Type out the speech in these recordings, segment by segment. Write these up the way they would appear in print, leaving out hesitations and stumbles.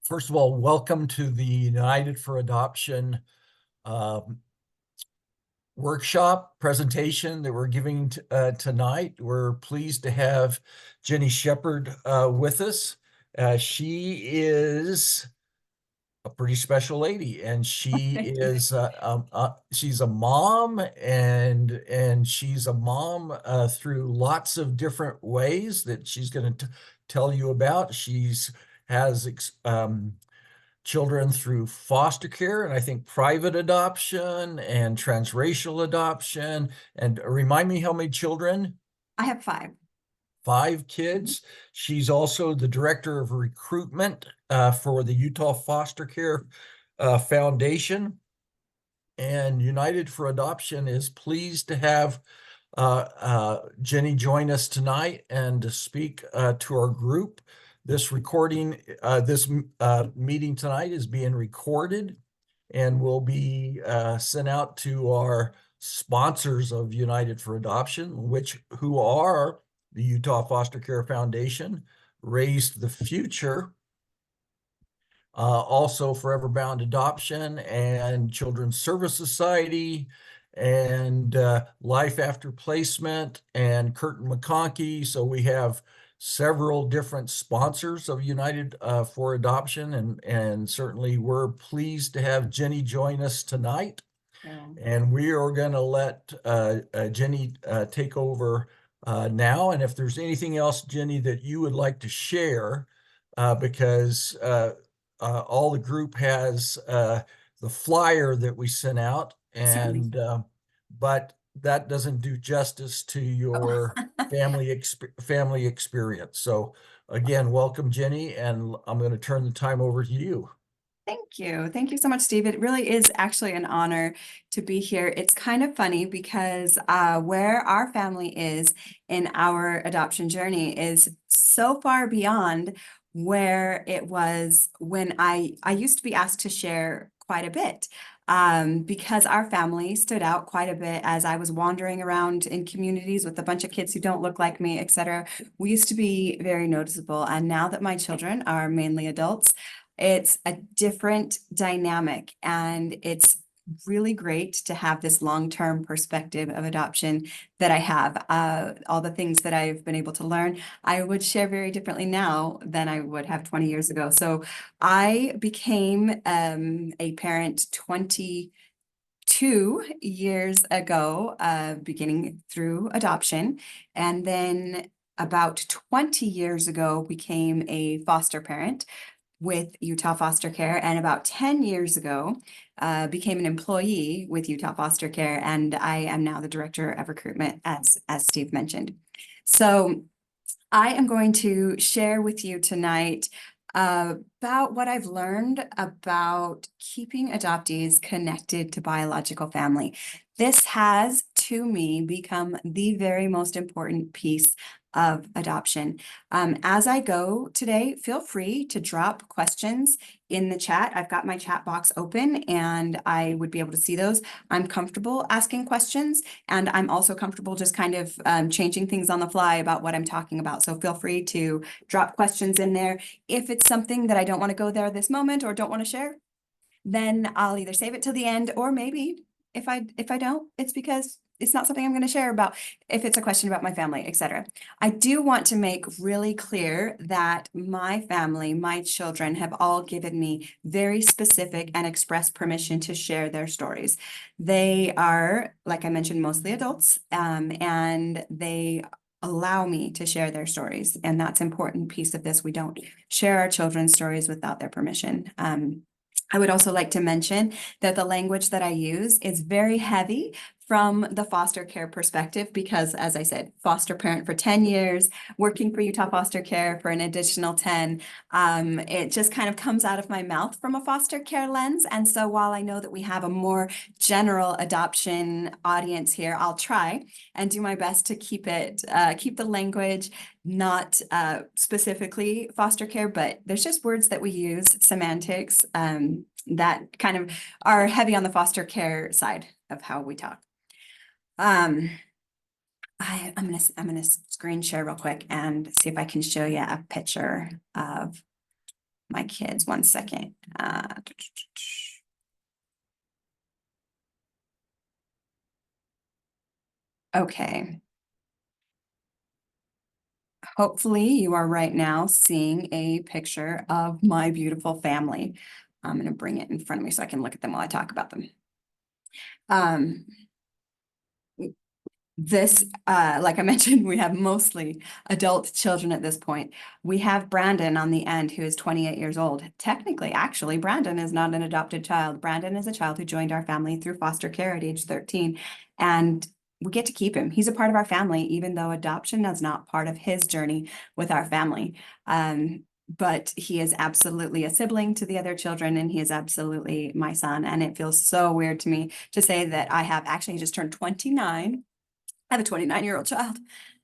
First of all, welcome to the United for Adoption um, workshop presentation that we're giving tonight. We're pleased to have Jennie Sheperd with us. She is a pretty special lady, and she Thank you. is she's a mom, and she's a mom through lots of different ways that she's going to tell you about. She's has children through foster care, and I think private adoption and transracial adoption. And remind me, how many children? I have five. 5 kids. She's also the director of recruitment for the Utah Foster Care Foundation. And United for Adoption is pleased to have Jennie join us tonight and to speak to our group. This meeting tonight is being recorded and will be sent out to our sponsors of United for Adoption, who are the Utah Foster Care Foundation, Raised the Future, also Forever Bound Adoption and Children's Service Society, and Life After Placement, and Curtin McConkie. So we have several different sponsors of United for Adoption, and certainly we're pleased to have Jennie join us tonight. Yeah. And we are going to let Jennie take over now. And if there's anything else, Jennie, that you would like to share, because all the group has the flyer that we sent out, Certainly. and but that doesn't do justice to your Oh, family experience. So again, welcome, Jennie, and I'm going to turn the time over to you. thank you. Thank you so much, Steve. It really is actually an honor to be here. It's kind of funny because where our family is in our adoption journey is so far beyond where it was when I used to be asked to share quite a bit. Because our family stood out quite a bit as I was wandering around in communities with a bunch of kids who don't look like me, etc. We used to be very noticeable. And now that my children are mainly adults, it's a different dynamic, and it's really great to have this long-term perspective of adoption that I have. All the things that I've been able to learn, I would share very differently now than I would have 20 years ago. So I became a parent 22 years ago, beginning through adoption, and then about 20 years ago became a foster parent with Utah Foster Care, and about 10 years ago became an employee with Utah Foster Care, and I am now the director of recruitment, as Steve mentioned. So I am going to share with you tonight about what I've learned about keeping adoptees connected to biological family. This has, to me, become the very most important piece of adoption. As I go today, feel free to drop questions in the chat. I've got my chat box open and I would be able to see those. I'm comfortable asking questions, and I'm also comfortable just kind of changing things on the fly about what I'm talking about. So feel free to drop questions in there. If it's something that I don't want to go there this moment or don't want to share, then I'll either save it till the end, or maybe if I don't, it's because it's not something I'm going to share about, if it's a question about my family, etc. I do want to make really clear that my family, my children, have all given me very specific and express permission to share their stories. They are, like I mentioned, mostly adults, and they allow me to share their stories. And that's an important piece of this. We don't share our children's stories without their permission. I would also like to mention that the language that I use is very heavy from the foster care perspective, because, as I said, foster parent for 10 years, working for Utah Foster Care for an additional 10. It just kind of comes out of my mouth from a foster care lens. And so while I know that we have a more general adoption audience here, I'll try and do my best to keep the language not specifically foster care, but there's just words that we use, semantics, that kind of are heavy on the foster care side of how we talk. I'm gonna screen share real quick and see if I can show you a picture of my kids. One second. Okay. Hopefully you are right now seeing a picture of my beautiful family. I'm going to bring it in front of me so I can look at them while I talk about them. Um, This, like I mentioned, we have mostly adult children at this point. We have Brandon on the end, who is 28 years old. Technically, actually, Brandon is not an adopted child. Brandon is a child who joined our family through foster care at age 13, and we get to keep him. He's a part of our family, even though adoption is not part of his journey with our family. But he is absolutely a sibling to the other children, and he is absolutely my son. And it feels so weird to me to say that I have actually just turned 29. I have a 29-year-old child.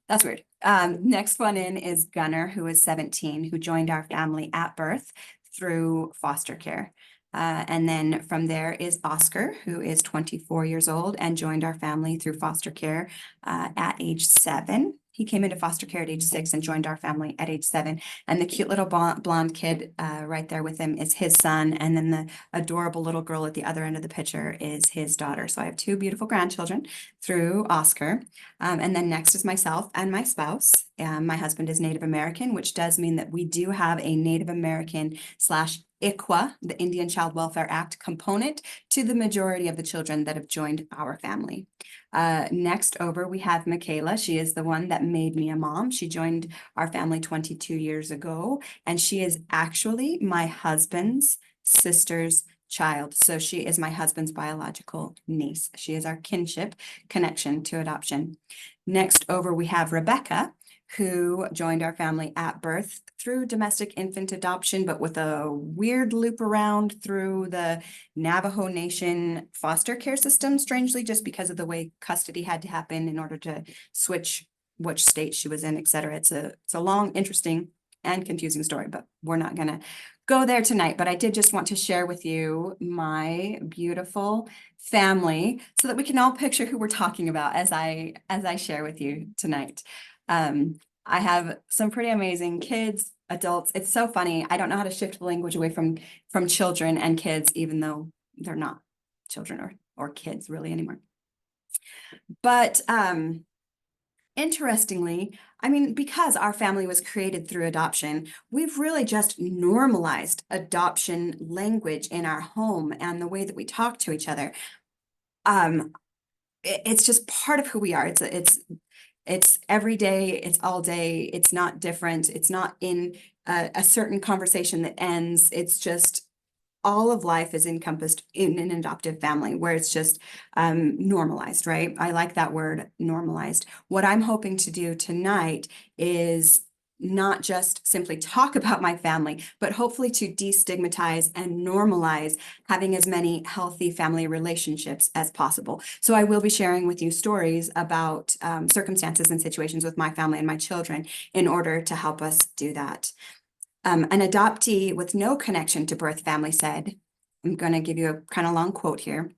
That's weird. Next one in is Gunnar, who is 17, who joined our family at birth through foster care. And then from there is Oscar, who is 24 years old and joined our family through foster care at age 7. He came into foster care at age 6 and joined our family at age 7. And the cute little blonde kid right there with him is his son. And then the adorable little girl at the other end of the picture is his daughter. So I have 2 beautiful grandchildren through Oscar. And then next is myself and my spouse. My husband is Native American, which does mean that we do have a Native American / ICWA, the Indian Child Welfare Act component to the majority of the children that have joined our family. Next over, we have Michaela. She is the one that made me a mom. She joined our family 22 years ago, and she is actually my husband's sister's child. So she is my husband's biological niece. She is our kinship connection to adoption. Next over, we have Rebecca, who joined our family at birth through domestic infant adoption, but with a weird loop around through the Navajo Nation foster care system, strangely, just because of the way custody had to happen in order to switch which state she was in, et cetera. It's a long, interesting, and confusing story, but we're not going to go there tonight. But I did just want to share with you my beautiful family so that we can all picture who we're talking about as I share with you tonight. I have some pretty amazing kids, adults. It's so funny. I don't know how to shift the language away from children and kids, even though they're not children or kids really anymore. But interestingly, I mean, because our family was created through adoption, we've really just normalized adoption language in our home and the way that we talk to each other. It's just part of who we are. It's every day, it's all day, it's not different, it's not in a certain conversation that ends. It's just all of life is encompassed in an adoptive family where it's just normalized, right? I like that word, normalized. What I'm hoping to do tonight is not just simply talk about my family, but hopefully to destigmatize and normalize having as many healthy family relationships as possible. So I will be sharing with you stories about circumstances and situations with my family and my children in order to help us do that. An adoptee with no connection to birth family said, I'm going to give you a kind of long quote here.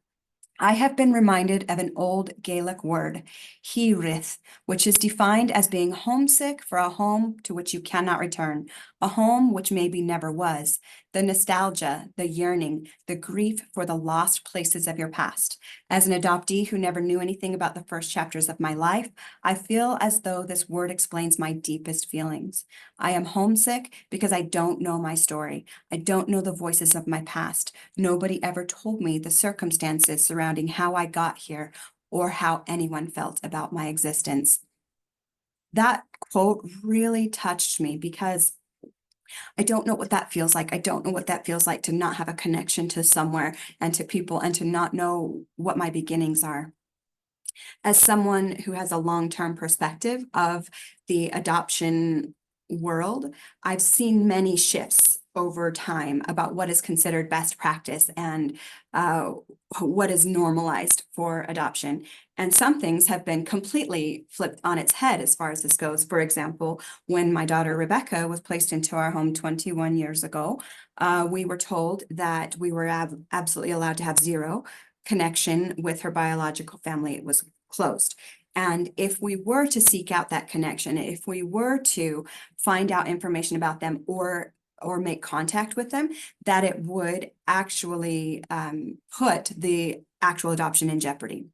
I have been reminded of an old Gaelic word, hirith, which is defined as being homesick for a home to which you cannot return, a home which maybe never was, the nostalgia, the yearning, the grief for the lost places of your past. As an adoptee who never knew anything about the first chapters of my life, I feel as though this word explains my deepest feelings. I am homesick because I don't know my story. I don't know the voices of my past. Nobody ever told me the circumstances surrounding how I got here or how anyone felt about my existence. That quote really touched me because I don't know what that feels like. I don't know what that feels like to not have a connection to somewhere and to people and to not know what my beginnings are. As someone who has a long-term perspective of the adoption world, I've seen many shifts over time about what is considered best practice and what is normalized for adoption. And some things have been completely flipped on its head as far as this goes. For example, when my daughter Rebecca was placed into our home 21 years ago, we were told that we were absolutely allowed to have zero connection with her biological family. It was closed. And if we were to seek out that connection, if we were to find out information about them or or make contact with them, that it would actually put the actual adoption in jeopardy.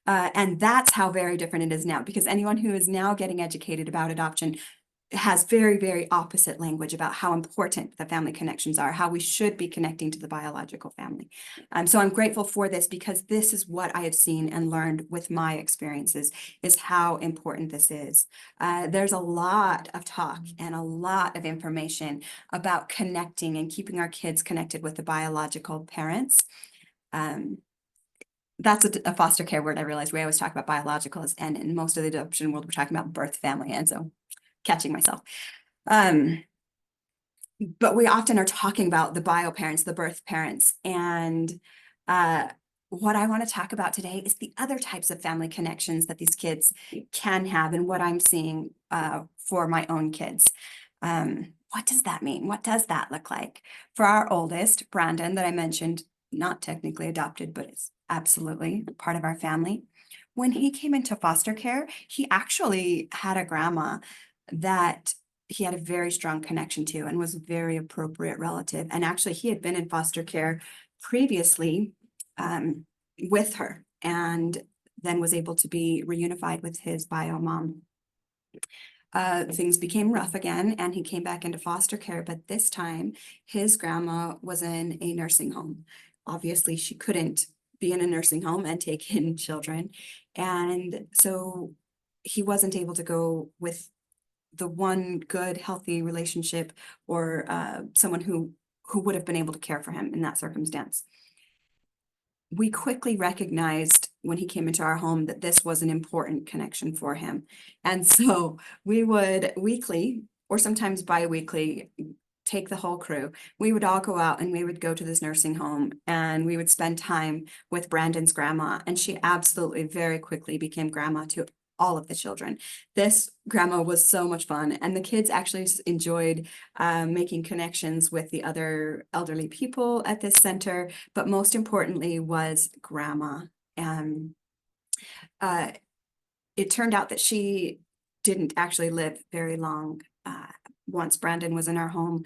And that's how very different it is now, because anyone who is now getting educated about adoption has very, very opposite language about how important the family connections are, how we should be connecting to the biological family. So I'm grateful for this, because this is what I have seen and learned with my experiences, is how important this is. There's a lot of talk and a lot of information about connecting and keeping our kids connected with the biological parents. That's a foster care word. I realized we always talk about biologicals, and in most of the adoption world, we're talking about birth family. And so catching myself. But we often are talking about the bio parents, the birth parents. And what I want to talk about today is the other types of family connections that these kids can have, and what I'm seeing for my own kids. What does that mean? What does that look like? For our oldest, Brandon, that I mentioned, not technically adopted, but is absolutely part of our family. When he came into foster care, he actually had a grandma that he had a very strong connection to and was a very appropriate relative. And actually, he had been in foster care previously with her, and then was able to be reunified with his bio mom. Things became rough again, and he came back into foster care, but this time his grandma was in a nursing home. Obviously, she couldn't be in a nursing home and take in children. And so he wasn't able to go with the one good, healthy relationship, or someone who would have been able to care for him in that circumstance. We quickly recognized when he came into our home that this was an important connection for him. And so we would weekly, or sometimes bi-weekly, take the whole crew. We would all go out and we would go to this nursing home, and we would spend time with Brandon's grandma. And she absolutely very quickly became grandma to all of the children. This grandma was so much fun, and the kids actually enjoyed making connections with the other elderly people at this center, but most importantly was grandma. And it turned out that she didn't actually live very long once Brandon was in our home,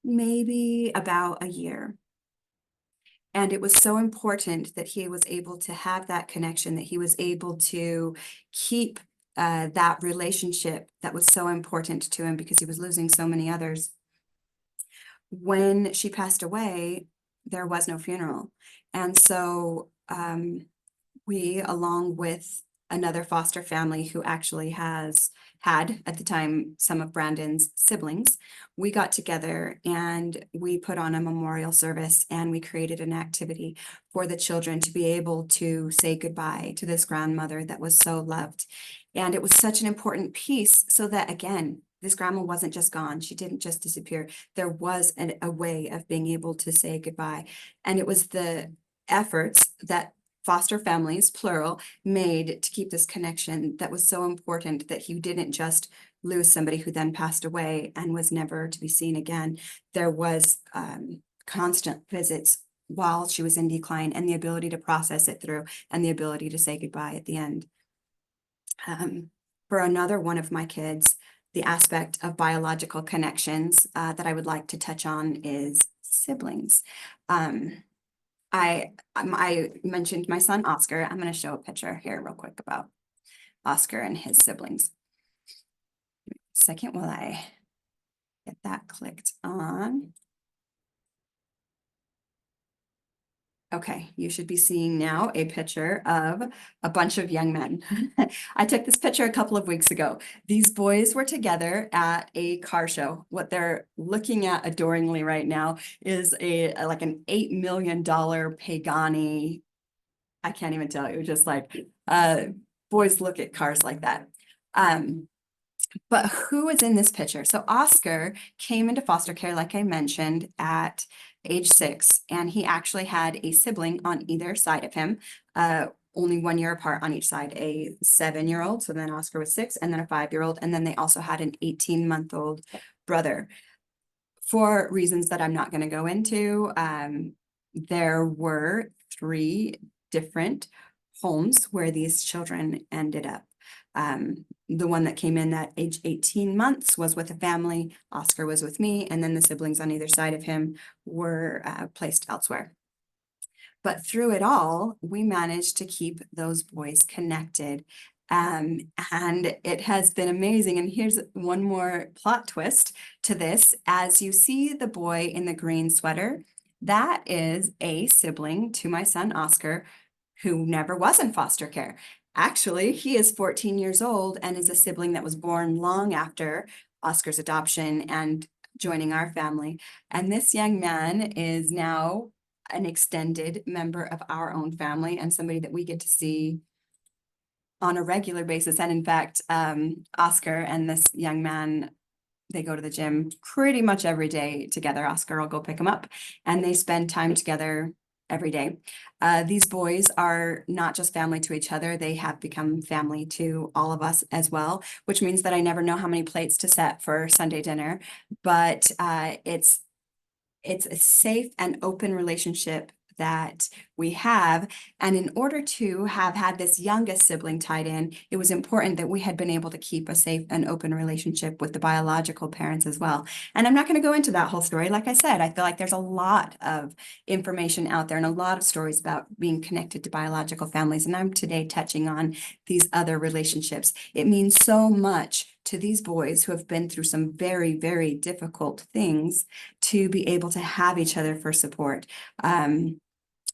maybe about a year. And it was so important that he was able to have that connection, that he was able to keep that relationship that was so important to him, because he was losing so many others. When she passed away, there was no funeral. And so we, along with another foster family who actually had at the time some of Brandon's siblings, we got together and we put on a memorial service, and we created an activity for the children to be able to say goodbye to this grandmother that was so loved. And it was such an important piece, so that, again, this grandma wasn't just gone. She didn't just disappear. There was a way of being able to say goodbye. And it was the efforts that foster families, plural, made to keep this connection that was so important, that he didn't just lose somebody who then passed away and was never to be seen again. There was constant visits while she was in decline, and the ability to process it through, and the ability to say goodbye at the end. For another one of my kids, the aspect of biological connections that I would like to touch on is siblings. I mentioned my son, Oscar. I'm going to show a picture here real quick about Oscar and his siblings. Second, while I get that clicked on. Okay, you should be seeing now a picture of a bunch of young men. I took this picture a couple of weeks ago. These boys were together at a car show. What they're looking at adoringly right now is like an $8 million Pagani. I can't even tell you, just like boys look at cars like that. But who is in this picture? So Oscar came into foster care, like I mentioned, at age 6, and he actually had a sibling on either side of him, only 1 year apart on each side, a 7-year-old. So then Oscar was 6, and then a 5-year-old. And then they also had an 18-month-old brother. For reasons that I'm not going to go into, there were 3 different homes where these children ended up. The one that came in at age 18 months was with a family. Oscar was with me, and then the siblings on either side of him were placed elsewhere. But through it all, we managed to keep those boys connected. And it has been amazing. And here's one more plot twist to this. As you see the boy in the green sweater, that is a sibling to my son, Oscar, who never was in foster care. Actually, he is 14 years old and is a sibling that was born long after Oscar's adoption and joining our family. And this young man is now an extended member of our own family and somebody that we get to see on a regular basis. And in fact, Oscar and this young man, they go to the gym pretty much every day together. Oscar will go pick him up, and they spend time together every day. These boys are not just family to each other, they have become family to all of us as well, which means that I never know how many plates to set for Sunday dinner, but it's a safe and open relationship that we have. And in order to have had this youngest sibling tied in, it was important that we had been able to keep a safe and open relationship with the biological parents as well. And I'm not going to go into that whole story. Like I said, I feel like there's a lot of information out there and a lot of stories about being connected to biological families. And I'm today touching on these other relationships. It means so much to these boys who have been through some very, very difficult things to be able to have each other for support.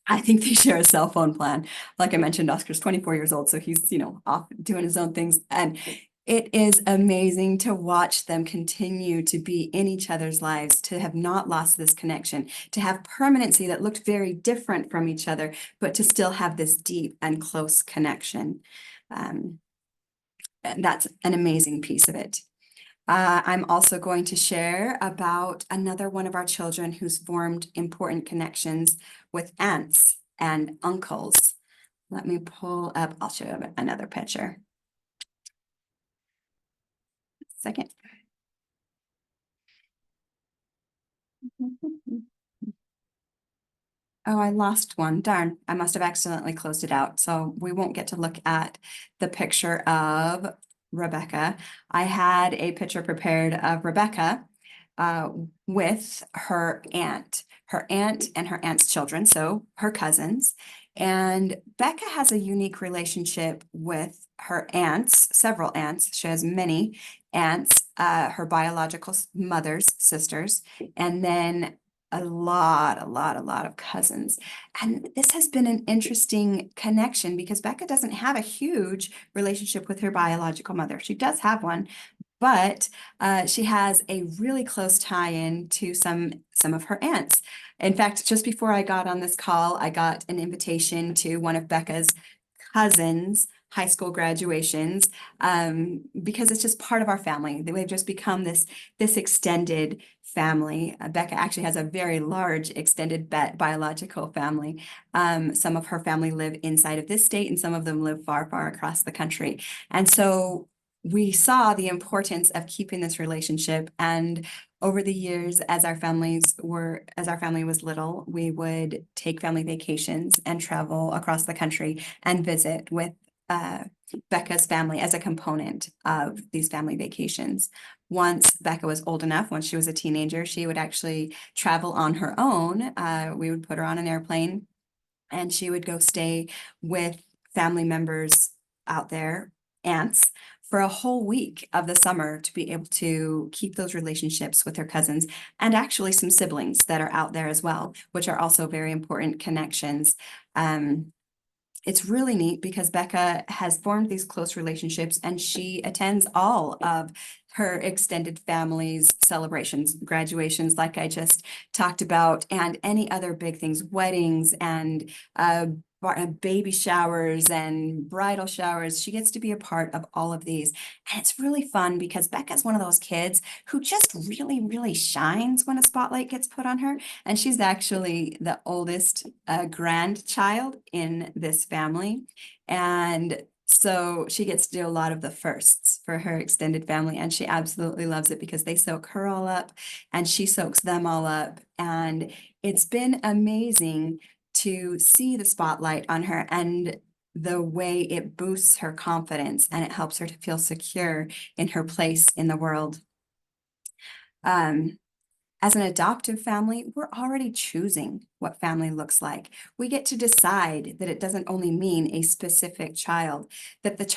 I think they share a cell phone plan. Like I mentioned, Oscar's 24 years old, so he's, off doing his own things. And it is amazing to watch them continue to be in each other's lives, to have not lost this connection, to have permanency that looked very different from each other, but to still have this deep and close connection. And that's an amazing piece of it. I'm also going to share about another one of our children who's formed important connections with aunts and uncles. Let me pull up, I'll show you another picture. Second. Oh, I lost one. Darn, I must have accidentally closed it out. So we won't get to look at the picture of Rebecca. I had a picture prepared of Rebecca with her aunt and her aunt's children, so her cousins. And Becca has a unique relationship with her aunts, several aunts. She has many aunts, her biological mother's sisters, and then a lot of cousins. And this has been an interesting connection because Becca doesn't have a huge relationship with her biological mother. She does have one, but she has a really close tie-in to some of her aunts. In fact, just before I got on this call, I got an invitation to one of Becca's cousins' high school graduations, because it's just part of our family. We've just become this extended family. Becca actually has a very large extended biological family. Some of her family live inside of this state, and some of them live far across the country. And so we saw the importance of keeping this relationship. And over the years, as our family was little, we would take family vacations and travel across the country and visit with Becca's family as a component of these family vacations. Once Becca was old enough, once she was a teenager, she would actually travel on her own. We would put her on an airplane and she would go stay with family members out there, aunts, for a whole week of the summer to be able to keep those relationships with her cousins and actually some siblings that are out there as well, which are also very important connections. It's really neat because Becca has formed these close relationships and she attends all of her extended family's celebrations, graduations, like I just talked about, and any other big things, weddings and baby showers and bridal showers. She gets to be a part of all of these. And it's really fun because Becca's one of those kids who just really shines when a spotlight gets put on her. And she's actually the oldest grandchild in this family. And so she gets to do a lot of the firsts for her extended family, and she absolutely loves it because they soak her all up and she soaks them all up. And it's been amazing to see the spotlight on her. And the way it boosts her confidence and it helps her to feel secure in her place in the world. Um, as an adoptive family, we're already choosing what family looks like. We get to decide that it doesn't only mean a specific child, that that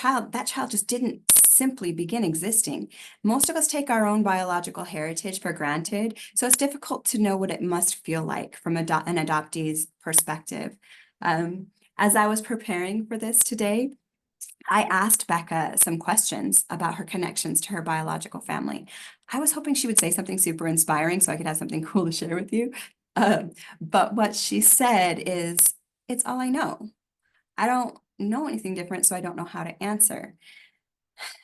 child just didn't simply begin existing. Most of us take our own biological heritage for granted, so it's difficult to know what it must feel like from an adoptee's perspective. As I was preparing for this today, I asked Becca some questions about her connections to her biological family. I was hoping she would say something super inspiring so I could have something cool to share with you. But what she said is, it's all I know. I don't know anything different, so I don't know how to answer.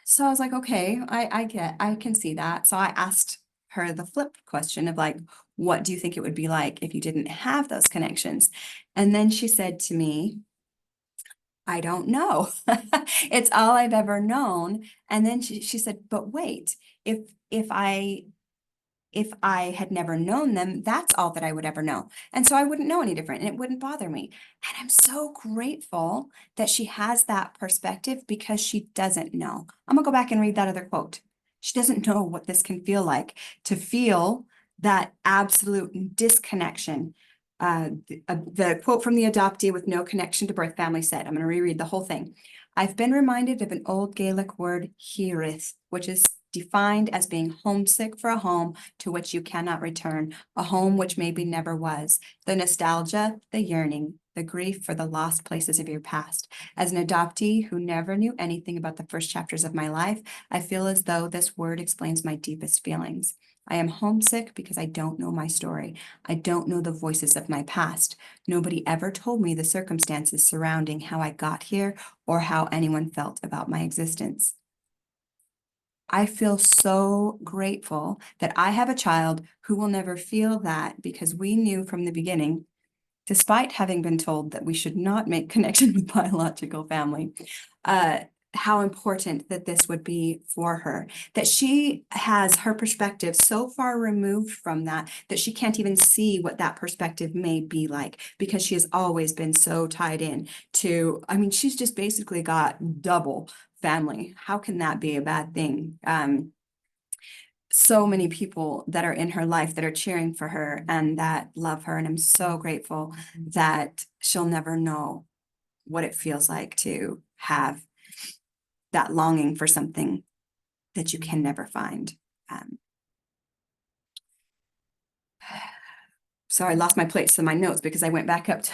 So I was like, okay, I can see that. So I asked her the flip question of like, what do you think it would be like if you didn't have those connections? And then she said to me, I don't know. It's all I've ever known. And then she said, but wait, if if I if I had never known them, that's all that I would ever know. And so I wouldn't know any different and it wouldn't bother me. And I'm so grateful that she has that perspective because she doesn't know. I'm gonna go back and read that other quote. She doesn't know what this can feel like to feel that absolute disconnection. The quote from the adoptee with no connection to birth family said, I'm going to reread the whole thing. I've been reminded of an old Gaelic word, hiarith, which is defined as being homesick for a home to which you cannot return, a home which maybe never was, the nostalgia, the yearning, the grief for the lost places of your past. As an adoptee who never knew anything about the first chapters of my life, I feel as though this word explains my deepest feelings. I am homesick because I don't know my story. I don't know the voices of my past. Nobody ever told me the circumstances surrounding how I got here or how anyone felt about my existence. I feel so grateful that I have a child who will never feel that because we knew from the beginning, despite having been told that we should not make connection with biological family, uh, how important that this would be for her, that she has her perspective so far removed from that, that she can't even see what that perspective may be like because she has always been so tied in to, I mean, she's just basically got double family. How can that be a bad thing? So many people that are in her life that are cheering for her and that love her. And I'm so grateful that she'll never know what it feels like to have that longing for something that you can never find. Um, so I lost my place in my notes because I went back up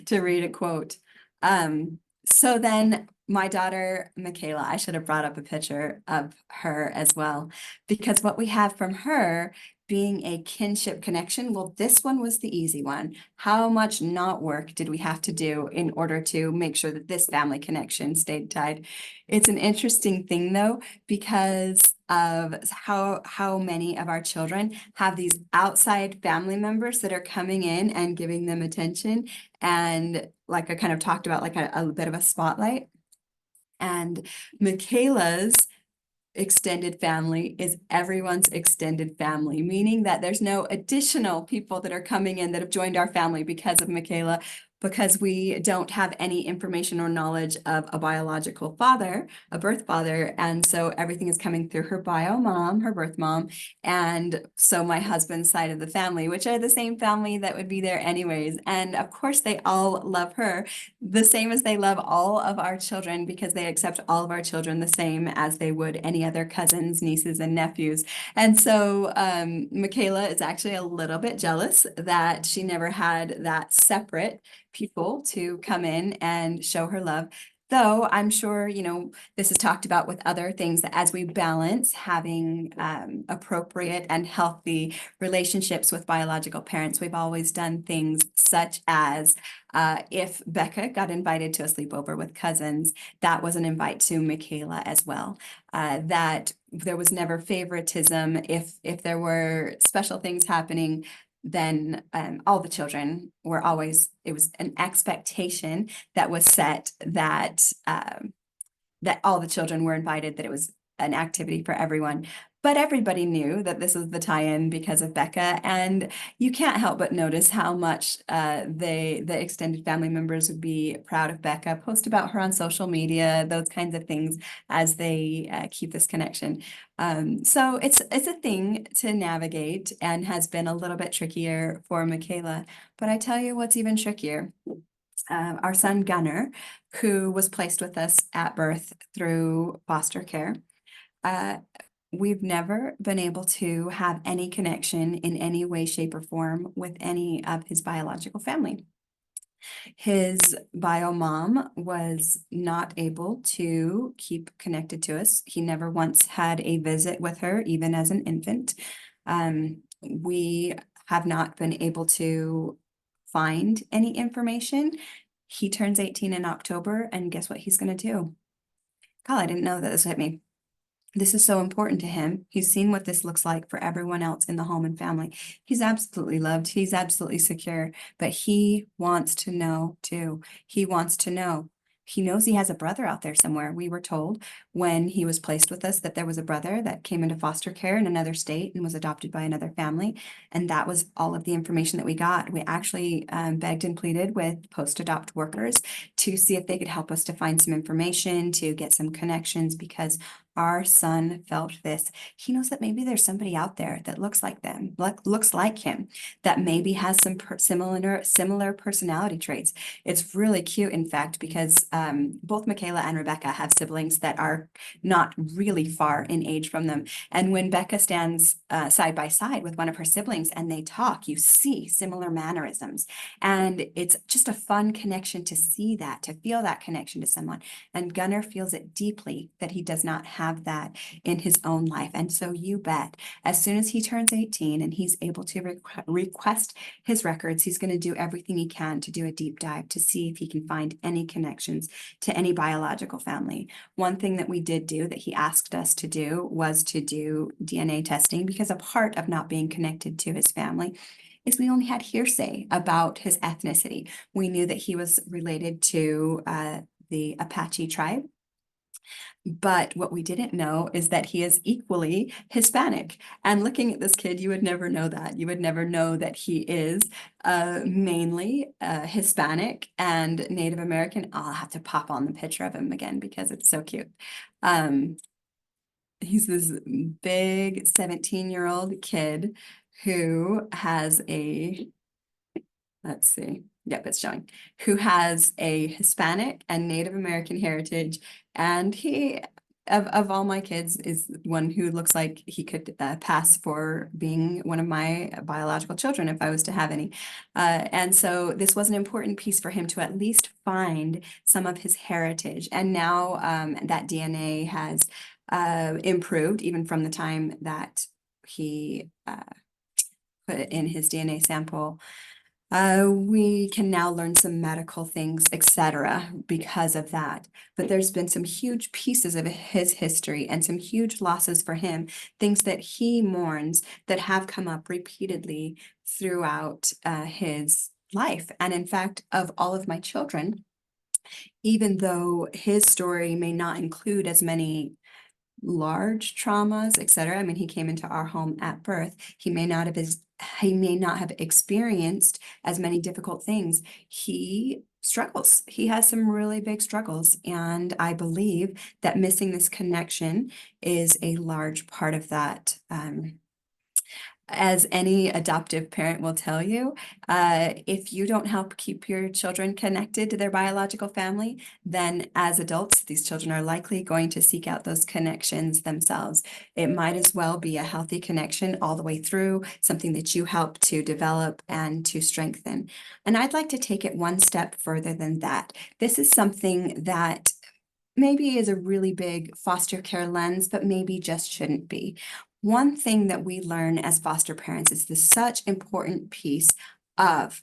to read a quote. So then my daughter, Michaela, I should have brought up a picture of her as well, because what we have from her being a kinship connection, well, this one was the easy one. How much not work did we have to do in order to make sure that this family connection stayed tied? It's an interesting thing though, because of how many of our children have these outside family members that are coming in and giving them attention, and like I kind of talked about, like a bit of a spotlight. And Michaela's extended family is everyone's extended family, meaning that there's no additional people that are coming in that have joined our family because of Michaela, because we don't have any information or knowledge of a biological father, a birth father. And so everything is coming through her bio mom, her birth mom. And so my husband's side of the family, which are the same family that would be there anyways. And of course, they all love her the same as they love all of our children because they accept all of our children the same as they would any other cousins, nieces, and nephews. And so Michaela is actually a little bit jealous that she never had that separate people to come in and show her love. Though I'm sure, this is talked about with other things that as we balance having appropriate and healthy relationships with biological parents, we've always done things such as if Becca got invited to a sleepover with cousins, that was an invite to Michaela as well. That there was never favoritism. If there were special things happening, then all the children were always, it was an expectation that was set that that all the children were invited, that it was an activity for everyone. But everybody knew that this was the tie-in because of Becca, and you can't help but notice how much the extended family members would be proud of Becca, post about her on social media, those kinds of things as they keep this connection. So it's a thing to navigate and has been a little bit trickier for Michaela. But I tell you what's even trickier. Our son Gunnar, who was placed with us at birth through foster care. Uh, we've never been able to have any connection in any way, shape, or form with any of his biological family. His bio mom was not able to keep connected to us. He never once had a visit with her, even as an infant. We have not been able to find any information. He turns 18 in October, and guess what he's going to do? God, I didn't know that this hit me. This is so important to him. He's seen what this looks like for everyone else in the home and family. He's absolutely loved. He's absolutely secure, but he wants to know too. He wants to know. He knows he has a brother out there somewhere. We were told when he was placed with us that there was a brother that came into foster care in another state and was adopted by another family. And that was all of the information that we got. We actually begged and pleaded with post-adopt workers to see if they could help us to find some information, to get some connections, because our son felt this. He knows that maybe there's somebody out there that looks like them, looks like him, that maybe has some similar personality traits. It's really cute, in fact, because both Michaela and Rebecca have siblings that are not really far in age from them. And when Becca stands side by side with one of her siblings and they talk, you see similar mannerisms. And it's just a fun connection to see that, to feel that connection to someone. And Gunnar feels it deeply that he does not have that in his own life. And so you bet, as soon as he turns 18 and he's able to request his records, he's going to do everything he can to do a deep dive to see if he can find any connections to any biological family. One thing that we did do that he asked us to do was to do DNA testing, because a part of not being connected to his family is we only had hearsay about his ethnicity. We knew that he was related to the Apache tribe. But what we didn't know is that he is equally Hispanic. And looking at this kid, you would never know that. You would never know that he is mainly Hispanic and Native American. I'll have to pop on the picture of him again because it's so cute. He's this big 17-year-old kid who has a, let's see. Yep, it's showing. Who has a Hispanic and Native American heritage. And he, of all my kids, is one who looks like he could pass for being one of my biological children if I was to have any. And so this was an important piece for him to at least find some of his heritage. And now that DNA has improved even from the time that he put in his DNA sample. We can now learn some medical things, etc., because of that. But there's been some huge pieces of his history and some huge losses for him, things that he mourns that have come up repeatedly throughout his life. And in fact, of all of my children, even though his story may not include as many large traumas, etc. I mean, he came into our home at birth. He may not have experienced as many difficult things. He struggles. He has some really big struggles. And I believe that missing this connection is a large part of that. As any adoptive parent will tell you, if you don't help keep your children connected to their biological family, then as adults, these children are likely going to seek out those connections themselves. It might as well be a healthy connection all the way through, something that you help to develop and to strengthen. And I'd like to take it one step further than that. This is something that maybe is a really big foster care lens, but maybe just shouldn't be. One thing that we learn as foster parents is this such important piece of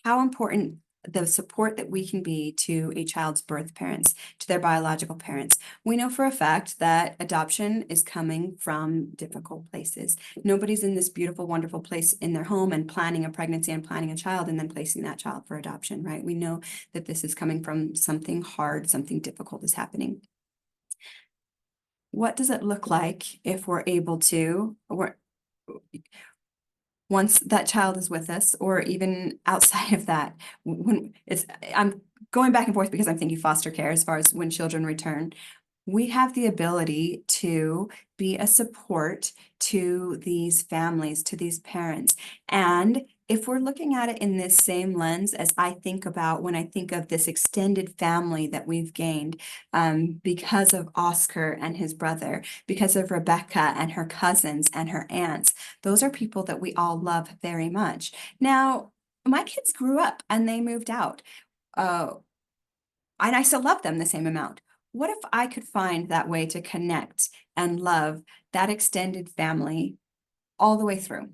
how important the support that we can be to a child's birth parents, to their biological parents. We know for a fact that adoption is coming from difficult places. Nobody's in this beautiful, wonderful place in their home and planning a pregnancy and planning a child and then placing that child for adoption, right? We know that this is coming from something hard, something difficult is happening. what does it look like if we're able to, once that child is with us, or even outside of that, when I'm going back and forth because I'm thinking foster care as far as when children return, we have the ability to be a support to these families, to these parents. And if we're looking at it in this same lens as I think about when I think of this extended family that we've gained, because of Oscar and his brother, because of Rebecca and her cousins and her aunts, those are people that we all love very much. Now, my kids grew up and they moved out. Uh, and I still love them the same amount. What if I could find that way to connect and love that extended family all the way through?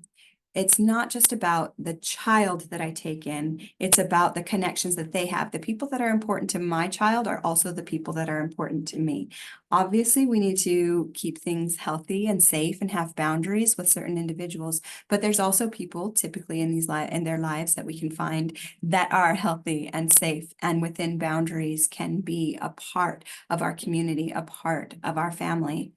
It's not just about the child that I take in, it's about the connections that they have. The people that are important to my child are also the people that are important to me. Obviously, we need to keep things healthy and safe and have boundaries with certain individuals, but there's also people typically in in their lives that we can find that are healthy and safe and within boundaries can be a part of our community, a part of our family.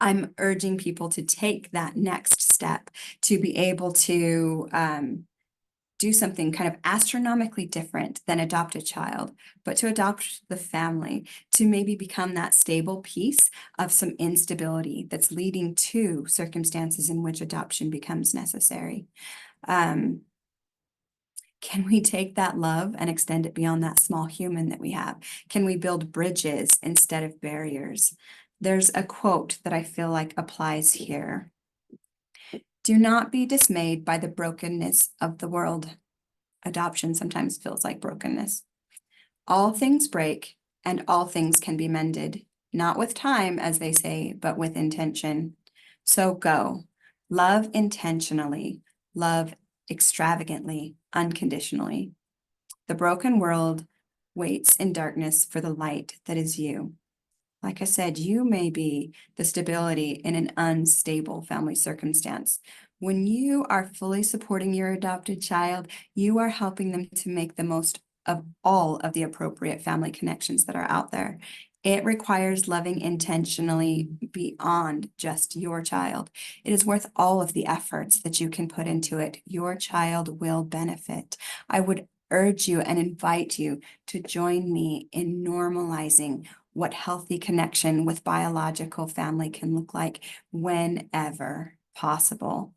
I'm urging people to take that next step to be able to do something kind of astronomically different than adopt a child, but to adopt the family, to maybe become that stable piece of some instability that's leading to circumstances in which adoption becomes necessary. Um, can we take that love and extend it beyond that small human that we have? Can we build bridges instead of barriers? There's a quote that I feel like applies here. Do not be dismayed by the brokenness of the world. Adoption sometimes feels like brokenness. All things break and all things can be mended, not with time, as they say, but with intention. So go, love intentionally, love extravagantly, unconditionally. The broken world waits in darkness for the light that is you. Like I said, you may be the stability in an unstable family circumstance. When you are fully supporting your adopted child, you are helping them to make the most of all of the appropriate family connections that are out there. It requires loving intentionally beyond just your child. It is worth all of the efforts that you can put into it. Your child will benefit. I would urge you and invite you to join me in normalizing what healthy connection with biological family can look like whenever possible.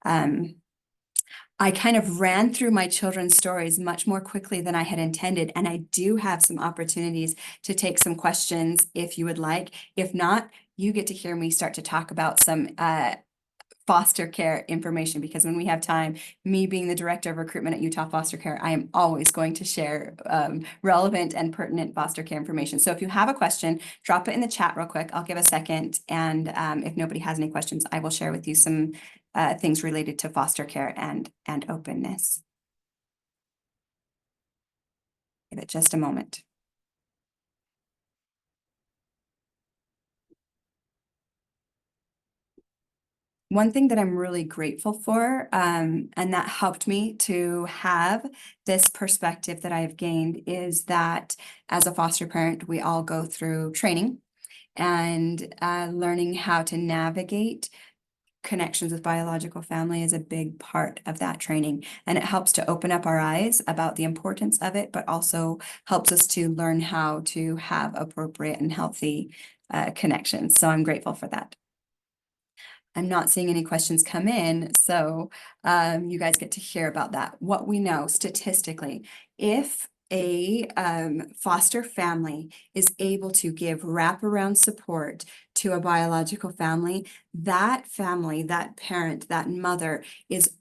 I kind of ran through my children's stories much more quickly than I had intended, and I do have some opportunities to take some questions if you would like. If not, you get to hear me start to talk about some foster care information, because when we have time, me being the director of recruitment at Utah Foster Care, I am always going to share relevant and pertinent foster care information. So if you have a question, drop it in the chat real quick. I'll give a second. And if nobody has any questions, I will share with you some things related to foster care and openness. Give it just a moment. One thing that I'm really grateful for, and that helped me to have this perspective that I've gained, is that as a foster parent, we all go through training and learning how to navigate connections with biological family is a big part of that training. And it helps to open up our eyes about the importance of it, but also helps us to learn how to have appropriate and healthy connections. So I'm grateful for that. I'm not seeing any questions come in, so you guys get to hear about that. What we know statistically, if a foster family is able to give wraparound support to a biological family, that parent, that mother is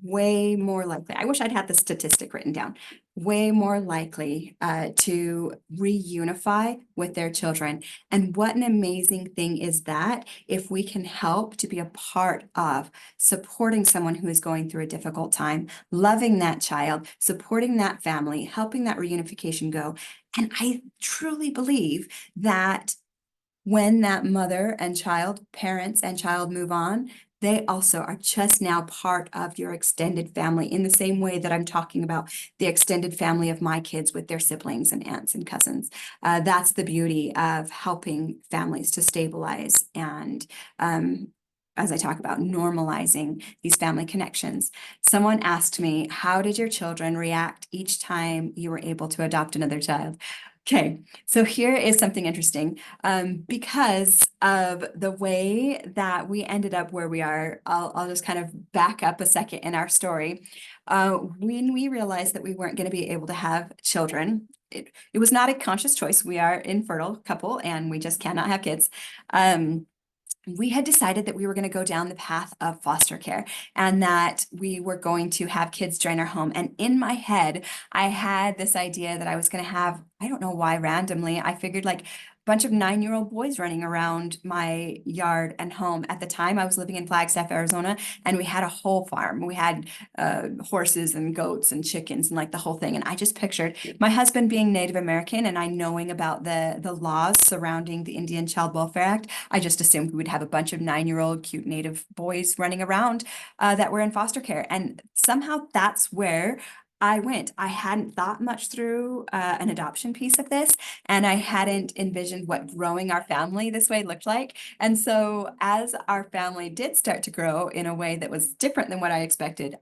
way more likely, I wish I'd had the statistic written down, way more likely to reunify with their children. And what an amazing thing is that if we can help to be a part of supporting someone who is going through a difficult time, loving that child, supporting that family, helping that reunification go. And I truly believe that when that mother and child, parents and child move on, they also are just now part of your extended family in the same way that I'm talking about the extended family of my kids with their siblings and aunts and cousins. That's the beauty of helping families to stabilize and, as I talk about normalizing these family connections. Someone asked me, how did your children react each time you were able to adopt another child? Okay, so here is something interesting. Because of the way that we ended up where we are, I'll just kind of back up a second in our story. When we realized that we weren't going to be able to have children, it was not a conscious choice. We are infertile couple and we just cannot have kids. We had decided that we were going to go down the path of foster care and that we were going to have kids join our home. And in my head, I had this idea that I was going to have, I don't know why, randomly, I figured like a bunch of 9-year-old boys running around my yard and home. At the time, I was living in Flagstaff, Arizona, and we had a whole farm. We had horses and goats and chickens and like the whole thing. And I just pictured my husband being Native American and I knowing about the laws surrounding the Indian Child Welfare Act. I just assumed we would have a bunch of 9-year-old cute Native boys running around that were in foster care. And somehow that's where I went. I hadn't thought much through an adoption piece of this, and I hadn't envisioned what growing our family this way looked like. And so as our family did start to grow in a way that was different than what I expected,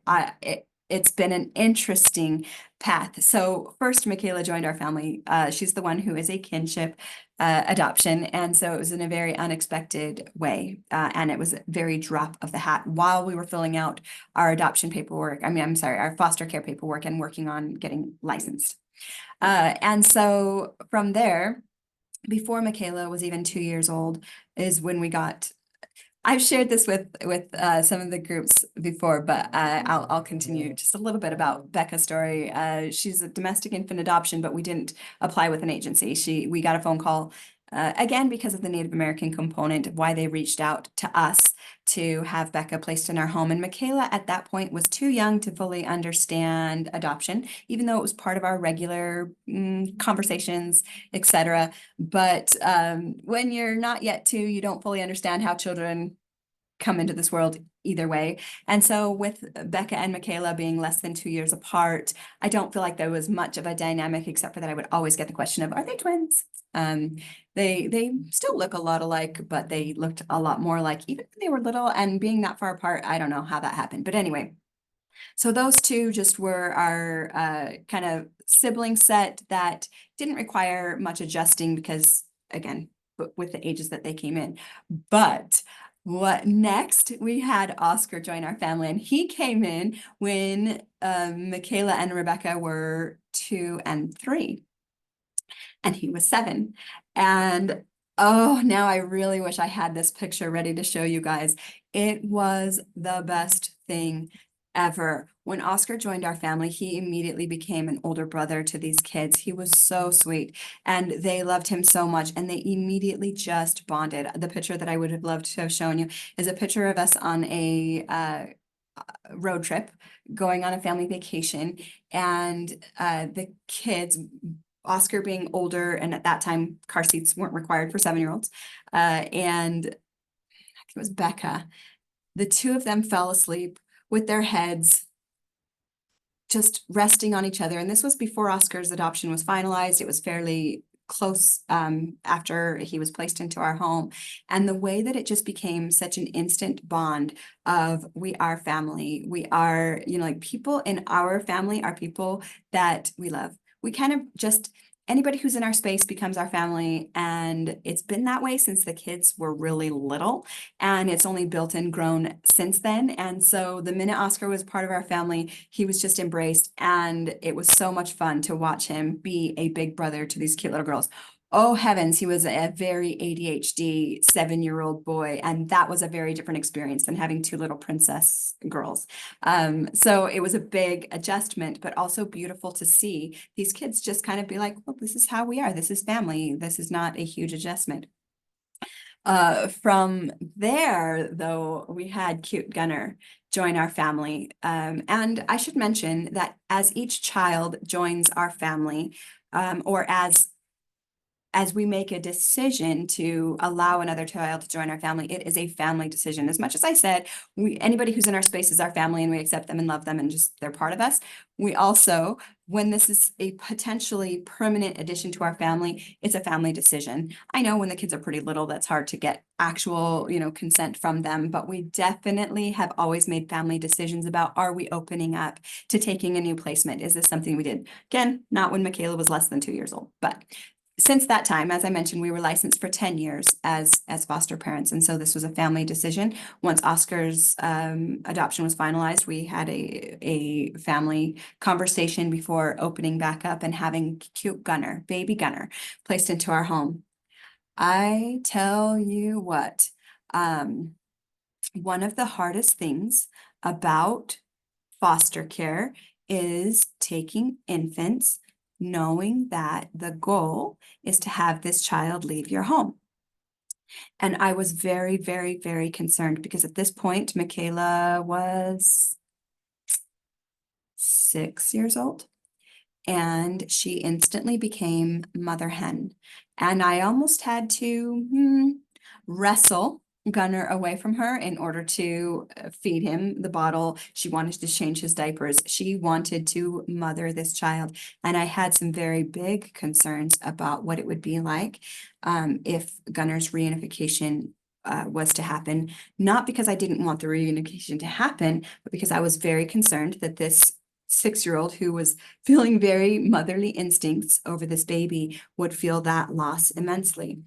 it's been an interesting path. So first, Michaela joined our family. She's the one who is a kinship adoption. And so it was in a very unexpected way. And it was a very drop of the hat while we were filling out our adoption paperwork. I'm sorry, our foster care paperwork and working on getting licensed. And so from there, before Michaela was even 2 years old, is when we got. I've shared this with some of the groups before, but I'll continue just a little bit about Becca's story. She's a domestic infant adoption, but we didn't apply with an agency. We got a phone call again because of the Native American component of why they reached out to us to have Becca placed in our home. And Michaela at that point was too young to fully understand adoption, even though it was part of our regular conversations, etc. But when you're not yet 2, you don't fully understand how children come into this world either way. And so with Becca and Michaela being less than 2 years apart, I don't feel like there was much of a dynamic, except for that I would always get the question of, are they twins? They still look a lot alike, but they looked a lot more like even when they were little, and being that far apart, I don't know how that happened. But anyway, so those two just were our kind of sibling set that didn't require much adjusting because, again, with the ages that they came in. But what next? We had Oscar join our family, and he came in when Michaela and Rebecca were 2 and 3, and he was 7. And oh, now I really wish I had this picture ready to show you guys. It was the best thing ever. When Oscar joined our family, he immediately became an older brother to these kids. He was so sweet and they loved him so much, and they immediately just bonded. The picture that I would have loved to have shown you is a picture of us on a road trip going on a family vacation, and the kids, Oscar being older, and at that time car seats weren't required for 7-year-olds, and I think it was Becca. The two of them fell asleep with their heads just resting on each other. And this was before Oscar's adoption was finalized. It was fairly close after he was placed into our home. And the way that it just became such an instant bond of, we are family. We are, like, people in our family are people that we love. We kind of just, anybody who's in our space becomes our family. And it's been that way since the kids were really little. And it's only built and grown since then. And so the minute Oscar was part of our family, he was just embraced. And it was so much fun to watch him be a big brother to these cute little girls. Oh heavens, he was a very ADHD 7-year-old boy, and that was a very different experience than having 2 little princess girls. So it was a big adjustment, but also beautiful to see these kids just kind of be like, well, this is how we are. This is family. This is not a huge adjustment. From there, though, we had cute Gunner join our family. And I should mention that as each child joins our family, or as as we make a decision to allow another child to join our family, it is a family decision. As much as I said, anybody who's in our space is our family and we accept them and love them and just they're part of us. We also, when this is a potentially permanent addition to our family, it's a family decision. I know when the kids are pretty little, that's hard to get actual, consent from them, but we definitely have always made family decisions about, are we opening up to taking a new placement? Is this something we did? Again, not when Michaela was less than 2 years old, but since that time, as I mentioned, we were licensed for 10 years as foster parents. And so this was a family decision. Once Oscar's adoption was finalized, we had a family conversation before opening back up and having cute Gunner, baby Gunner, placed into our home. I tell you what, one of the hardest things about foster care is taking infants, knowing that the goal is to have this child leave your home. And I was very, very, very concerned because at this point, Michaela was 6 years old and she instantly became mother hen. And I almost had to wrestle Gunner away from her in order to feed him the bottle. She wanted to change his diapers. She wanted to mother this child. And I had some very big concerns about what it would be like if Gunner's reunification was to happen, not because I didn't want the reunification to happen, but because I was very concerned that this 6-year-old who was feeling very motherly instincts over this baby would feel that loss immensely.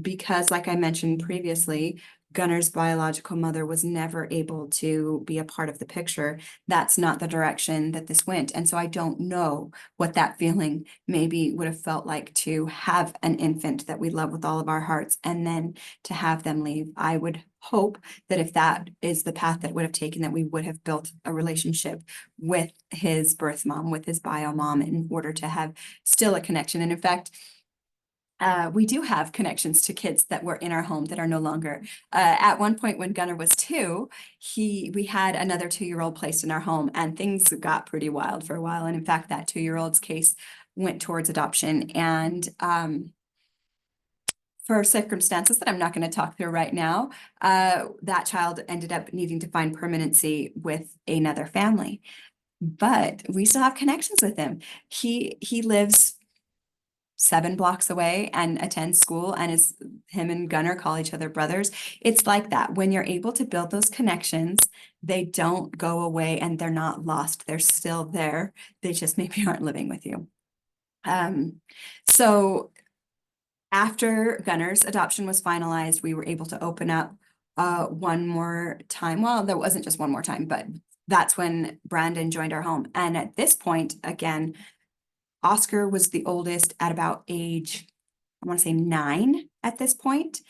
Because like I mentioned previously, Gunner's biological mother was never able to be a part of the picture. That's not the direction that this went. And so I don't know what that feeling maybe would have felt like to have an infant that we love with all of our hearts and then to have them leave. I would hope that if that is the path that would have taken, that we would have built a relationship with his birth mom, with his bio mom, in order to have still a connection. And in fact, we do have connections to kids that were in our home that are no longer. At one point when Gunner was 2, we had another 2-year-old placed in our home and things got pretty wild for a while. And in fact, that 2-year-old's case went towards adoption. And for circumstances that I'm not going to talk through right now, that child ended up needing to find permanency with another family. But we still have connections with him. He lives 7 blocks away and attends school, and him and Gunner call each other brothers. It's like that. When you're able to build those connections, they don't go away and they're not lost. They're still there. They just maybe aren't living with you. So after Gunner's adoption was finalized, we were able to open up one more time. Well, there wasn't just one more time, but that's when Brandon joined our home. And at this point, again, Oscar was the oldest at about age, I want to say 9 at this point,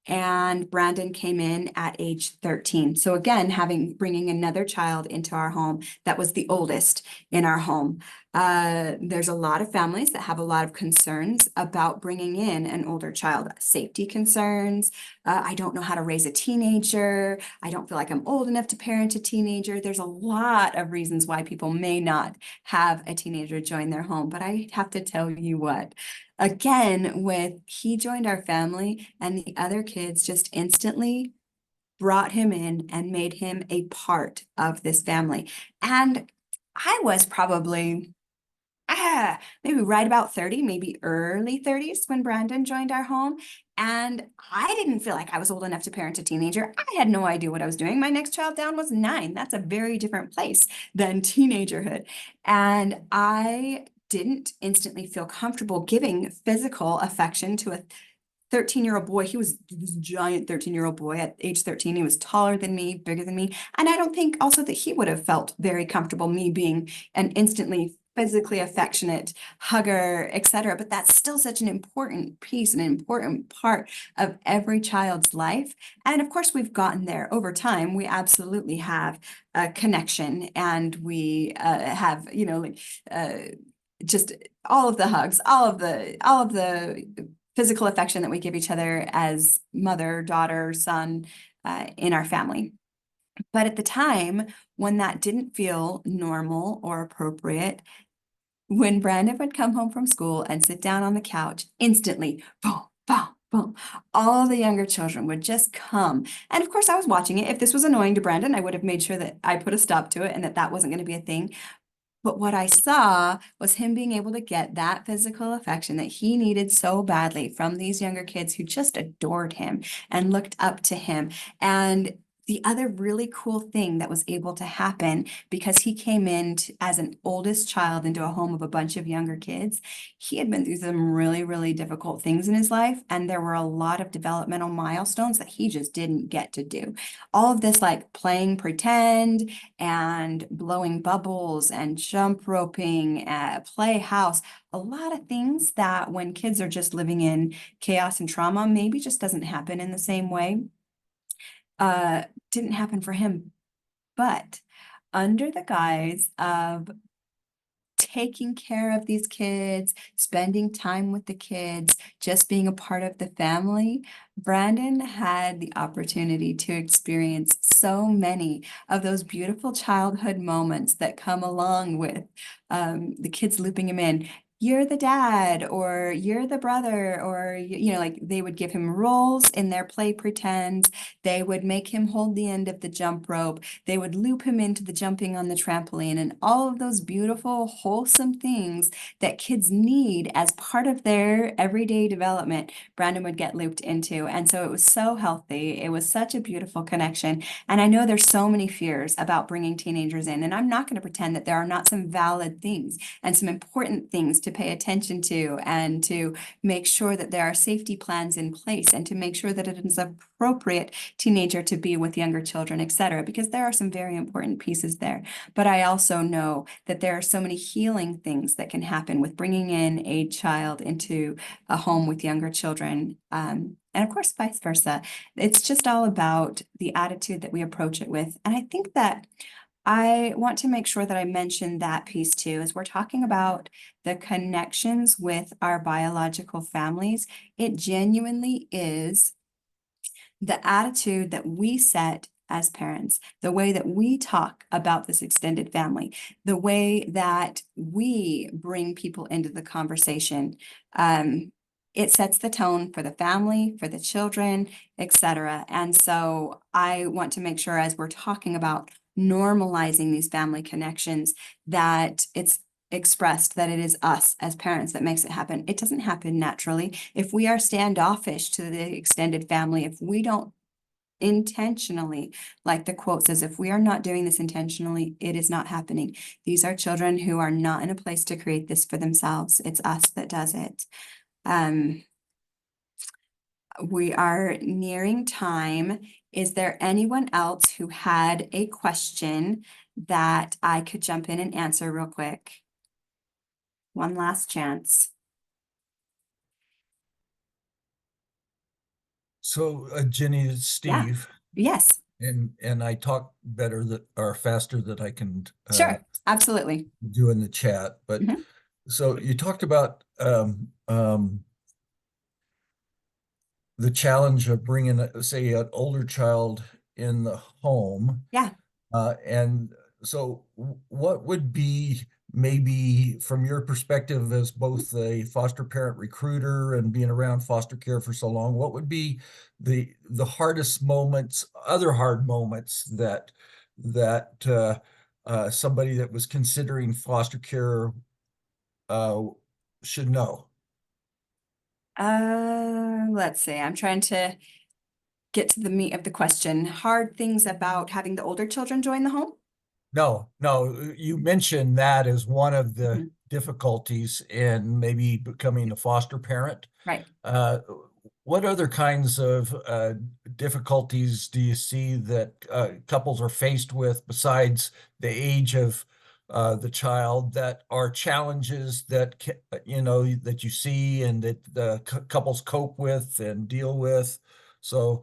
and Brandon came in at age 13. So again, bringing another child into our home that was the oldest in our home. There's a lot of families that have a lot of concerns about bringing in an older child. Safety concerns. I don't know how to raise a teenager. I don't feel like I'm old enough to parent a teenager. There's a lot of reasons why people may not have a teenager join their home. But I have to tell you what, again, he joined our family and the other kids just instantly brought him in and made him a part of this family. And I was probably maybe right about 30, maybe early 30s when Brandon joined our home. And I didn't feel like I was old enough to parent a teenager. I had no idea what I was doing. My next child down was 9. That's a very different place than teenagerhood. And I didn't instantly feel comfortable giving physical affection to a 13-year-old boy. He was this giant 13-year-old boy at age 13. He was taller than me, bigger than me. And I don't think also that he would have felt very comfortable me being an instantly physically affectionate hugger, etc. But that's still such an important piece, an important part of every child's life. And of course, we've gotten there over time. We absolutely have a connection, and we have, just all of the hugs, all of the physical affection that we give each other as mother, daughter, son in our family. But at the time when that didn't feel normal or appropriate, when Brandon would come home from school and sit down on the couch, instantly, boom, boom, boom, all the younger children would just come. And of course, I was watching it. If this was annoying to Brandon, I would have made sure that I put a stop to it and that that wasn't going to be a thing. But what I saw was him being able to get that physical affection that he needed so badly from these younger kids who just adored him and looked up to him. And the other really cool thing that was able to happen because he came in as an oldest child into a home of a bunch of younger kids, he had been through some really, really difficult things in his life. And there were a lot of developmental milestones that he just didn't get to do. All of this, like playing pretend and blowing bubbles and jump roping, playhouse, a lot of things that when kids are just living in chaos and trauma, maybe just doesn't happen in the same way. Didn't happen for him, but under the guise of taking care of these kids, spending time with the kids, just being a part of the family, Brandon had the opportunity to experience so many of those beautiful childhood moments that come along with the kids looping him in. You're the dad, or you're the brother, or, like they would give him roles in their play pretends. They would make him hold the end of the jump rope. They would loop him into the jumping on the trampoline and all of those beautiful, wholesome things that kids need as part of their everyday development. Brandon would get looped into. And so it was so healthy. It was such a beautiful connection. And I know there's so many fears about bringing teenagers in, and I'm not going to pretend that there are not some valid things and some important things to pay attention to, and to make sure that there are safety plans in place, and to make sure that it is appropriate teenager to be with younger children, etc., because there are some very important pieces there. But I also know that there are so many healing things that can happen with bringing in a child into a home with younger children. And of course, vice versa. It's just all about the attitude that we approach it with. And I think that I want to make sure that I mention that piece too, as we're talking about the connections with our biological families. It genuinely is the attitude that we set as parents, the way that we talk about this extended family, the way that we bring people into the conversation. It sets the tone for the family, for the children, etc. And so I want to make sure, as we're talking about normalizing these family connections, that it's expressed that it is us as parents that makes it happen. It doesn't happen naturally. If we are standoffish to the extended family, if we don't intentionally, like the quote says, if we are not doing this intentionally, it is not happening. These are children who are not in a place to create this for themselves. It's us that does it. We are nearing time. Is there anyone else who had a question that I could jump in and answer real quick? One last chance. So, Jenny, it's Yeah. Steve, Yes. and I talk better that or faster that I can Sure. Absolutely. do in the chat. But Mhm. so you talked about the challenge of bringing, say, an older child in the home. Yeah. And so what would be, maybe from your perspective as both a foster parent recruiter and being around foster care for so long, what would be the hardest moments, other hard moments that somebody that was considering foster care uh, should know? Let's see. I'm trying to get to the meat of the question. Hard things about having the older children join the home? No, no, you mentioned that as one of the Mhm. difficulties in maybe becoming a foster parent. Right. Uh, what other kinds of difficulties do you see that couples are faced with besides the age of the child, that are challenges that that you see and that the couples cope with and deal with? So,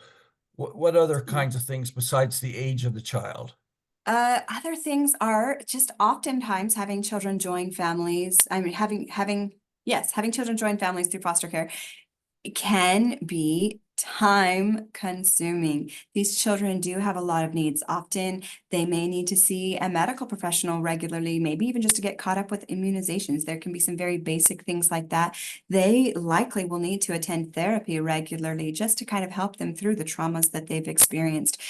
what other kinds of things besides the age of the child? Other things are just oftentimes having children join families. I mean, having children join families through foster care can be time consuming. These children do have a lot of needs. Often they may need to see a medical professional regularly, maybe even just to get caught up with immunizations. There can be some very basic things like that. They likely will need to attend therapy regularly just to kind of help them through the traumas that they've experienced.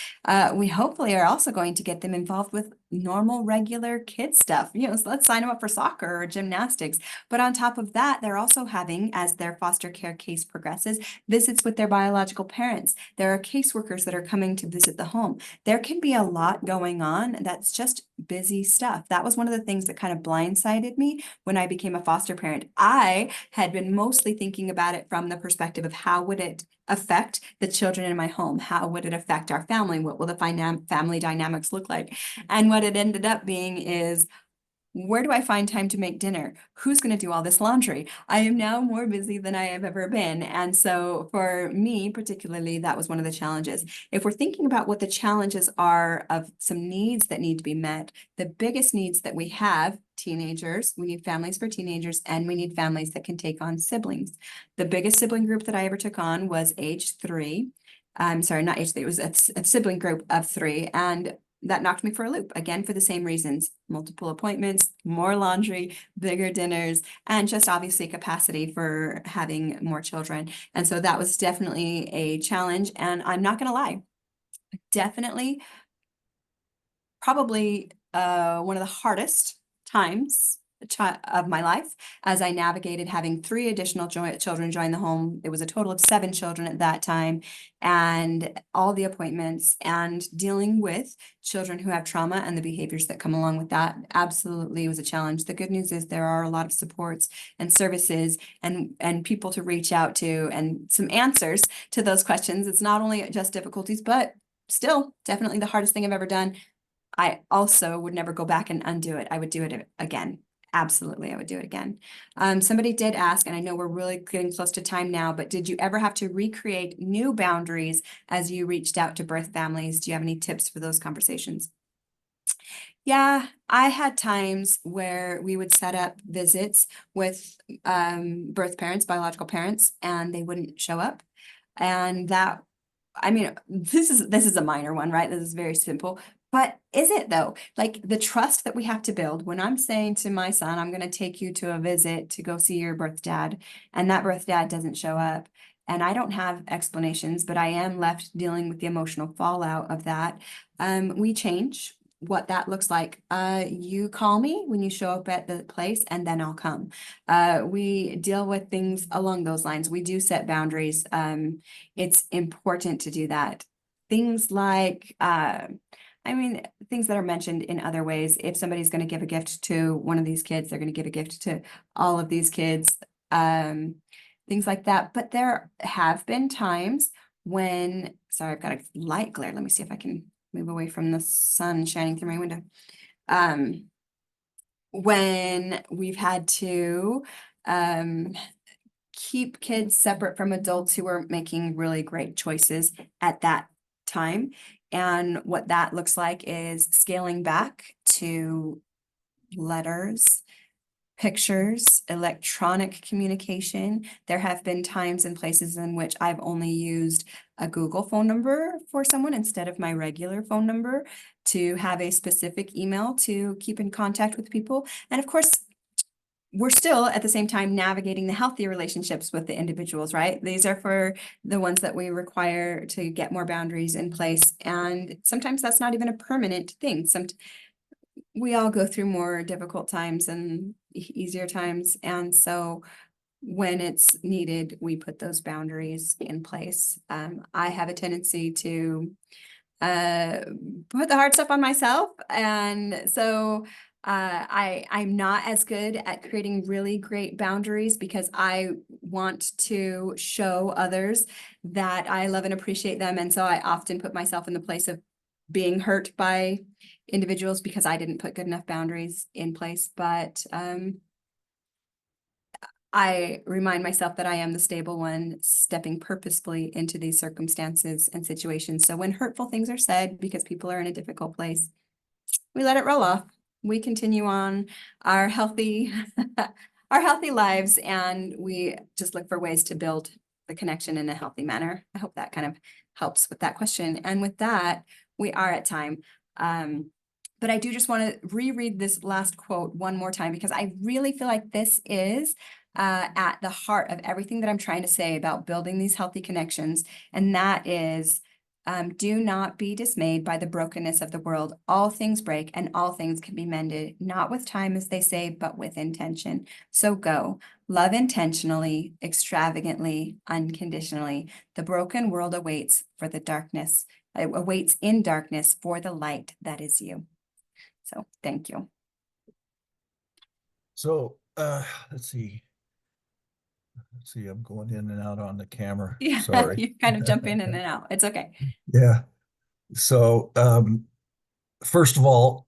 We hopefully are also going to get them involved with normal, regular kid stuff. So let's sign them up for soccer or gymnastics. But on top of that, they're also having, as their foster care case progresses, visits with their biological parents. There are caseworkers that are coming to visit the home. There can be a lot going on that's just busy stuff. That was one of the things that kind of blindsided me when I became a foster parent. I had been mostly thinking about it from the perspective of how would it affect the children in my home? How would it affect our family? What will the family dynamics look like? And what it ended up being is, where do I find time to make dinner? Who's going to do all this laundry? I am now more busy than I have ever been. And so for me, particularly, that was one of the challenges. If we're thinking about what the challenges are of some needs that need to be met, the biggest needs that we have, teenagers, we need families for teenagers, and we need families that can take on siblings. The biggest sibling group that I ever took on was age 3. I'm sorry, not age 3, it was a sibling group of 3. And that knocked me for a loop, again, for the same reasons: multiple appointments, more laundry, bigger dinners, and just obviously capacity for having more children. And so that was definitely a challenge. And I'm not going to lie, definitely probably one of the hardest times of my life as I navigated having 3 additional children join the home. It was a total of 7 children at that time, and all the appointments and dealing with children who have trauma and the behaviors that come along with that absolutely was a challenge. The good news is there are a lot of supports and services and people to reach out to and some answers to those questions. It's not only just difficulties, but still definitely the hardest thing I've ever done. I also would never go back and undo it. I would do it again. Absolutely, I would do it again. Somebody did ask, and I know we're really getting close to time now, but did you ever have to recreate new boundaries as you reached out to birth families? Do you have any tips for those conversations? Yeah, I had times where we would set up visits with birth parents, biological parents, and they wouldn't show up. And that, I mean, this is a minor one, right? This is very simple. But is it though? Like the trust that we have to build when I'm saying to my son, I'm going to take you to a visit to go see your birth dad, and that birth dad doesn't show up. And I don't have explanations, but I am left dealing with the emotional fallout of that. We change what that looks like. You call me when you show up at the place, and then I'll come. We deal with things along those lines. We do set boundaries. It's important to do that. Things like, things that are mentioned in other ways. If somebody's going to give a gift to one of these kids, they're going to give a gift to all of these kids, things like that. But there have been times when, sorry, I've got a light glare. Let me see if I can move away from the sun shining through my window. When we've had to keep kids separate from adults who are making really great choices at that time. And what that looks like is scaling back to letters, pictures, electronic communication. There have been times and places in which I've only used a Google phone number for someone instead of my regular phone number to have a specific email to keep in contact with people. And of course, we're still at the same time navigating the healthy relationships with the individuals, right? These are for the ones that we require to get more boundaries in place. And sometimes that's not even a permanent thing. We all go through more difficult times and easier times. And so when it's needed, we put those boundaries in place. I have a tendency to put the hard stuff on myself. And so I'm not as good at creating really great boundaries because I want to show others that I love and appreciate them. And so I often put myself in the place of being hurt by individuals because I didn't put good enough boundaries in place. But I remind myself that I am the stable one stepping purposefully into these circumstances and situations. So when hurtful things are said because people are in a difficult place, we let it roll off. We continue on our healthy, our healthy lives, and we just look for ways to build the the connection in a healthy manner. I hope that kind of helps with that question. And with that, we are at time. But I do just want to reread this last quote one more time, because I really feel like this is at the heart of everything that I'm trying to say about building these healthy connections. And that is, do not be dismayed by the brokenness of the world. All things break and all things can be mended, not with time, as they say, but with intention. So go, love intentionally, extravagantly, unconditionally. The broken world awaits for the darkness. It awaits in darkness for the light that is you. So thank you. So let's see. I'm going in and out on the camera. Yeah, Sorry. you kind of jump in and out. It's okay. Yeah. So first of all,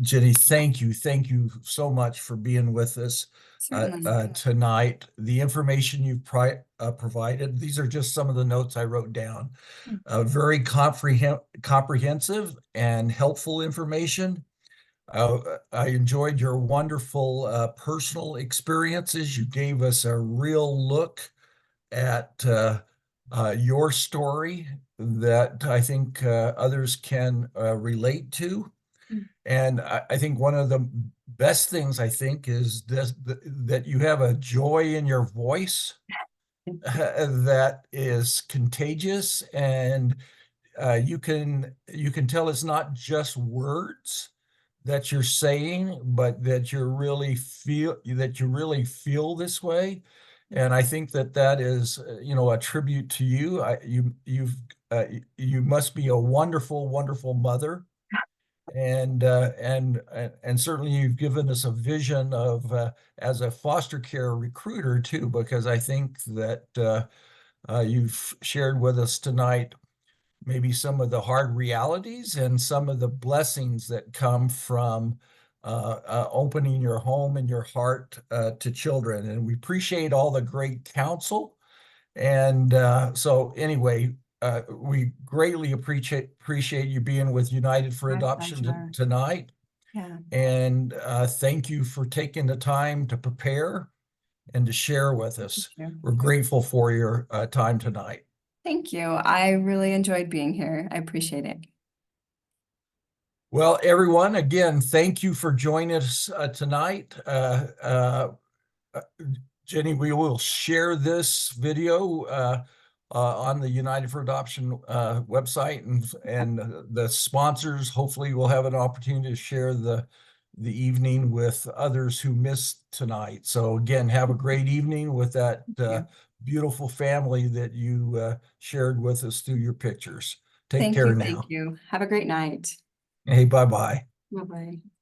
Jenny, thank you. Thank you so much for being with us Certainly. tonight. The information you've provided, these are just some of the notes I wrote down. Very comprehensive and helpful information. I enjoyed your wonderful personal experiences. You gave us a real look at your story that I think others can relate to. Mm. And I think one of the best things I think is this, that you have a joy in your voice that is contagious, and you can tell it's not just words that you're saying, but that you really feel this way. And I think that that is, a tribute to you. You must be a wonderful, wonderful mother, and certainly you've given us a vision of as a foster care recruiter too, because I think that you've shared with us tonight maybe some of the hard realities and some of the blessings that come from opening your home and your heart to children. And we appreciate all the great counsel. And so anyway, we greatly appreciate you being with United for My Adoption pleasure. tonight. Yeah. And thank you for taking the time to prepare and to share with Thank us. you. We're grateful for your time tonight. Thank you. I really enjoyed being here. I appreciate it. Well, everyone, again, thank you for joining us tonight. Jenny, we will share this video on the United for Adoption website, and the sponsors hopefully will have an opportunity to share the evening with others who missed tonight. So again, have a great evening with that Thank beautiful family that you shared with us through your pictures. Take Thank care you. Thank now. you. Have a great night. Hey, bye-bye. Bye-bye.